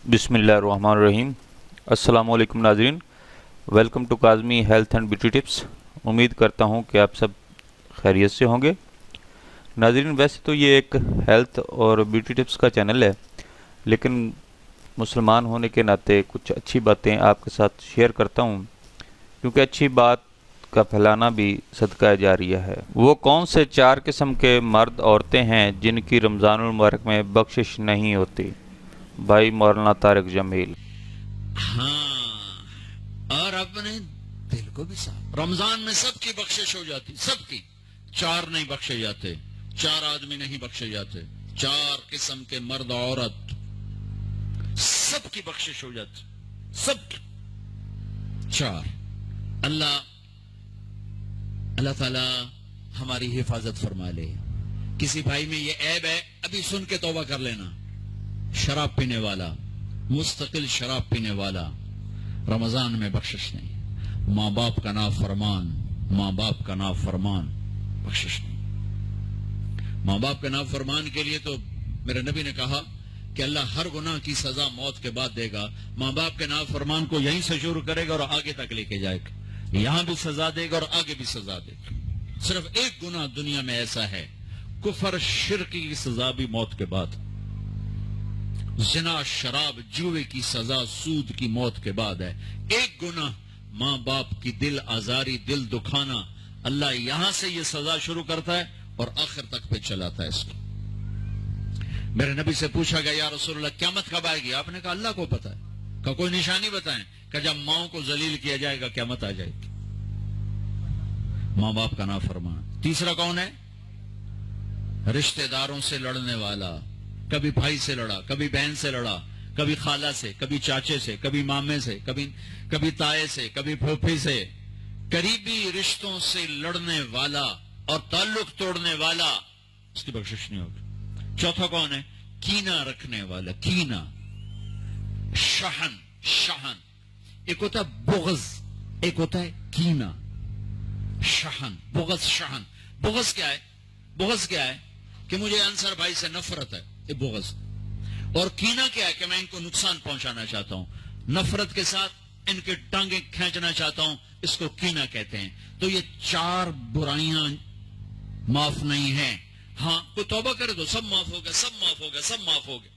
बिस्मिल्लाहिर्रहमानिर्रहीम। अस्सलाम वालेकुम नाज़रीन, welcome to Kazmi health and beauty tips. उम्मीद करता हूँ कि आप सब खैरियत से होंगे। नाज़रीन, वैसे तो ये एक हेल्थ और ब्यूटी टिप्स का चैनल है, लेकिन मुसलमान होने के नाते कुछ अच्छी बातें आपके साथ शेयर करता हूँ, क्योंकि अच्छी बात का फैलाना भी सदका जारिया है। वो कौन से 4 किस्म के मर्द औरतें हैं जिनकी रमज़ानुल मुबारक में बख्शिश नहीं होती? भाई मौलाना तारिक जमील। हाँ, और अपने दिल को भी साफ। रमजान में सबकी बख्शिश हो जाती, सबकी। 4 नहीं बख्शे जाते, 4 आदमी नहीं बख्शे जाते, 4 किस्म के मर्द औरत सबकी बख्शिश हो जाती, सबकी। 4। अल्लाह ताला हमारी हिफाजत फरमा ले। किसी भाई में ये ऐब है, अभी सुन के तौबा कर लेना। शराब पीने वाला, मुस्तकिल शराब पीने वाला, रमजान में बख्शिश नहीं। माँ बाप का नाफरमान, माँ बाप का नाफरमान, बख्शिश नहीं। माँ बाप का नाफरमान के लिए तो मेरे नबी ने कहा कि अल्लाह हर गुनाह की सजा मौत के बाद देगा। माँ बाप के नाफरमान को यहीं से शुरू करेगा और आगे तक लेके जाएगा। यहां भी सजा देगा और आगे भी सजा देगा। सिर्फ एक गुनाह दुनिया में ऐसा है, कुफर शिर्क की सजा भी मौत के बाद। जिना, शराब, जुए की सजा सूद की मौत के बाद है। एक गुनाह माँ बाप की दिल आजारी, दिल दुखाना, अल्लाह यहां से ये सजा शुरू करता है और आखिर तक पे चलाता है इसको। मेरे नबी से पूछा गया, या रसूलल्लाह क़यामत कब आएगी? आपने कहा अल्लाह को पता है। का कोई निशानी बताएं? कि जब माओ को जलील किया जाएगा क़यामत आ जाएगी। माँ बाप का नाफरमान। तीसरा कौन है? रिश्तेदारों से लड़ने वाला। कभी भाई से लड़ा, कभी बहन से लड़ा, कभी खाला से, कभी चाचे से, कभी मामे से, कभी ताए से, कभी फूफी से। करीबी रिश्तों से लड़ने वाला और ताल्लुक तोड़ने वाला, उसकी बख्शिश नहीं होगी। चौथा कौन है? कीना रखने वाला। कीना, शहन, शहन। एक होता है बुग़्ज़, एक होता है कीना। शहन, बुग़्ज़, शहन। बुग़्ज़ क्या है? बुग़्ज़ क्या है? कि मुझे अंसर भाई से नफरत है, ये बुग़्ज़। और कीना क्या है? कि मैं इनको नुकसान पहुंचाना चाहता हूं, नफरत के साथ इनके टांगे खींचना चाहता हूं, इसको कीना कहते हैं। तो ये 4 बुराइयां माफ नहीं है। हाँ, कोई तौबा करे तो सब माफ हो गया, सब माफ हो गया, सब माफ हो गया।